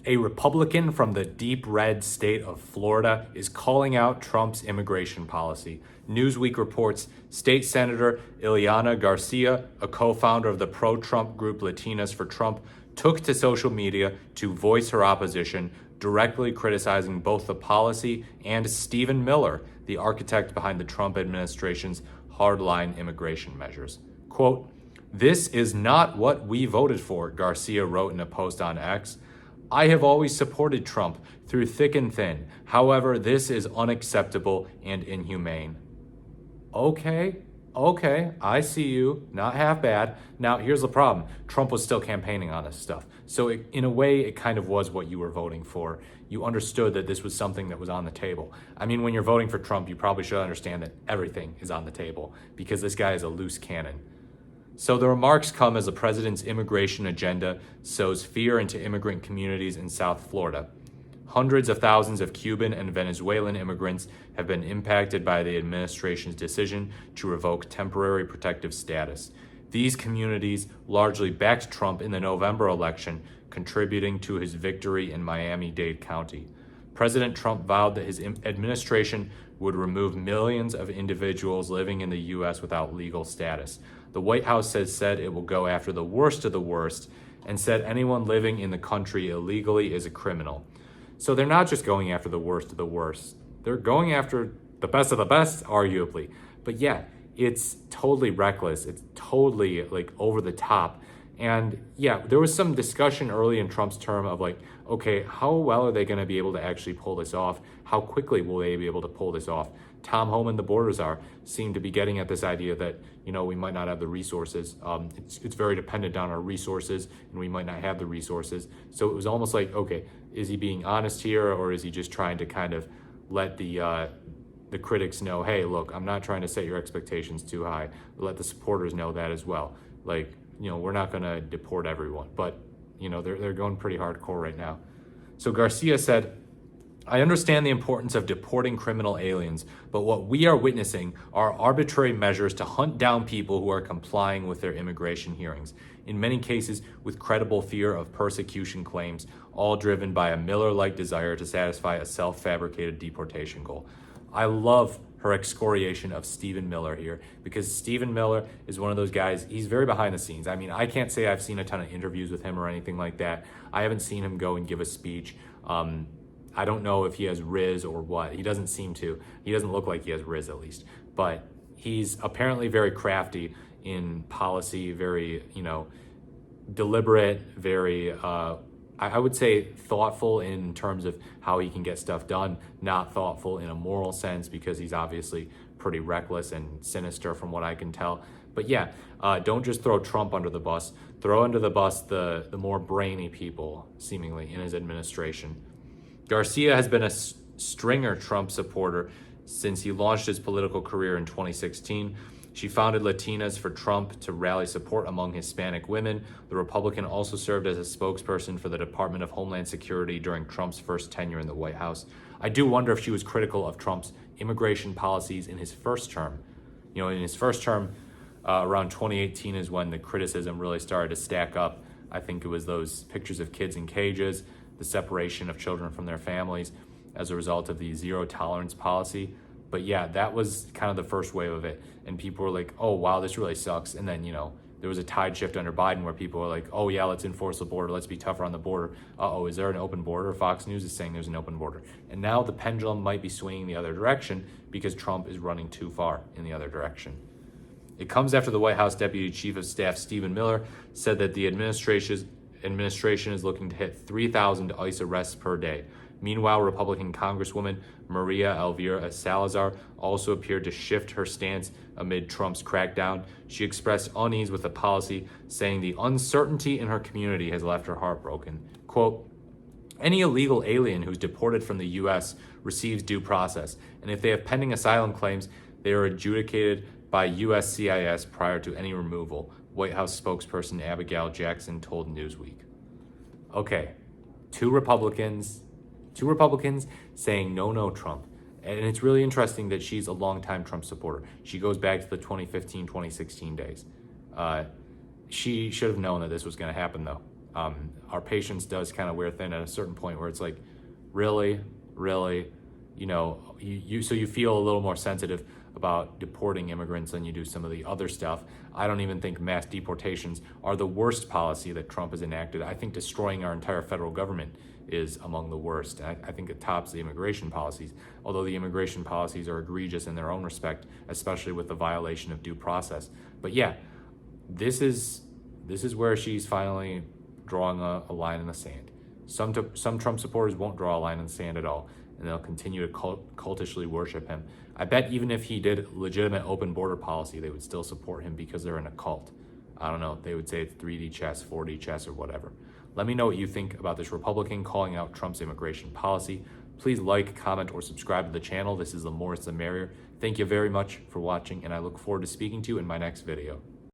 A Republican from the deep red state of Florida is calling out Trump's immigration policy. Newsweek reports State Senator Ileana Garcia, a co-founder of the pro-Trump group Latinas for Trump, took to social media to voice her opposition, directly criticizing both the policy and Stephen Miller, the architect behind the Trump administration's hardline immigration measures. Quote, "This is not what we voted for," Garcia wrote in a post on X. "I have always supported Trump through thick and thin. However, this is unacceptable and inhumane." Okay, I see you. Not half bad. Now, here's the problem. Trump was still campaigning on this stuff. So in a way, it kind of was what you were voting for. You understood that this was something that was on the table. I mean, when you're voting for Trump, you probably should understand that everything is on the table because this guy is a loose cannon. So the remarks come as the president's immigration agenda sows fear into immigrant communities in South Florida. Hundreds of thousands of Cuban and Venezuelan immigrants have been impacted by the administration's decision to revoke temporary protective status. These communities largely backed Trump in the November election, contributing to his victory in Miami-Dade County. President Trump vowed that his administration would remove millions of individuals living in the U.S. without legal status. The White House has said it will go after the worst of the worst and said anyone living in the country illegally is a criminal. So they're not just going after the worst of the worst. They're going after the best of the best, arguably. But yeah, it's totally reckless. It's totally like over the top. And yeah, there was some discussion early in Trump's term of like, okay, how well are they going to be able to actually pull this off? How quickly will they be able to pull this off? Tom Homan, the border czar, seem to be getting at this idea that, you know, we might not have the resources. It's very dependent on our resources, and we might not have the resources. So it was almost like, okay, is he being honest here, or is he just trying to kind of let the critics know, hey, look, I'm not trying to set your expectations too high. Let the supporters know that as well. Like, you know, we're not going to deport everyone, but you know, they're going pretty hardcore right now. So Garcia said, "I understand the importance of deporting criminal aliens, but what we are witnessing are arbitrary measures to hunt down people who are complying with their immigration hearings, in many cases with credible fear of persecution claims, all driven by a Miller-like desire to satisfy a self-fabricated deportation goal." I love her excoriation of Stephen Miller here, because Stephen Miller is one of those guys, he's very behind the scenes. I mean, I can't say I've seen a ton of interviews with him or anything like that. I haven't seen him go and give a speech. I don't know if he has Riz or what. He doesn't seem to. He doesn't look like he has Riz, at least. But he's apparently very crafty in policy, very, you know, deliberate, very, I would say thoughtful in terms of how he can get stuff done, not thoughtful in a moral sense, because he's obviously pretty reckless and sinister from what I can tell. But yeah, don't just throw Trump under the bus. Throw under the bus the more brainy people, seemingly, in his administration. Garcia has been a stringer Trump supporter since he launched his political career in 2016. She founded Latinas for Trump to rally support among Hispanic women. The Republican also served as a spokesperson for the Department of Homeland Security during Trump's first tenure in the White House. I do wonder if she was critical of Trump's immigration policies in his first term. You know, in his first term, around 2018 is when the criticism really started to stack up. I think it was those pictures of kids in cages, the separation of children from their families as a result of the zero tolerance policy. But yeah, that was kind of the first wave of it. And people were like, oh, wow, this really sucks. And then, you know, there was a tide shift under Biden where people were like, oh, yeah, let's enforce the border. Let's be tougher on the border. Uh-oh, is there an open border? Fox News is saying there's an open border. And now the pendulum might be swinging the other direction because Trump is running too far in the other direction. It comes after the White House Deputy Chief of Staff Stephen Miller said that the administration is looking to hit 3,000 ICE arrests per day. Meanwhile, Republican Congresswoman Maria Elvira Salazar also appeared to shift her stance amid Trump's crackdown. She expressed unease with the policy, saying the uncertainty in her community has left her heartbroken. Quote, "Any illegal alien who's deported from the U.S. receives due process, and if they have pending asylum claims, they are adjudicated by USCIS prior to any removal," White House spokesperson Abigail Jackson told Newsweek. Okay, two Republicans saying no Trump. And it's really interesting that she's a longtime Trump supporter. She goes back to the 2015, 2016 days. She should have known that this was going to happen, though. Our patience does kind of wear thin at a certain point where it's like, really, so you feel a little more sensitive about deporting immigrants than you do some of the other stuff. I don't even think mass deportations are the worst policy that Trump has enacted. I think destroying our entire federal government is among the worst. I think it tops the immigration policies, although the immigration policies are egregious in their own respect, especially with the violation of due process. But yeah, this is where she's finally drawing a line in the sand. Some Trump supporters won't draw a line in the sand at all, and they'll continue to cultishly worship him. I bet even if he did legitimate open border policy, they would still support him because they're in a cult. I don't know, they would say it's 3D chess, 4D chess, or whatever. Let me know what you think about this Republican calling out Trump's immigration policy. Please like, comment, or subscribe to the channel. This is the more the merrier. Thank you very much for watching, and I look forward to speaking to you in my next video.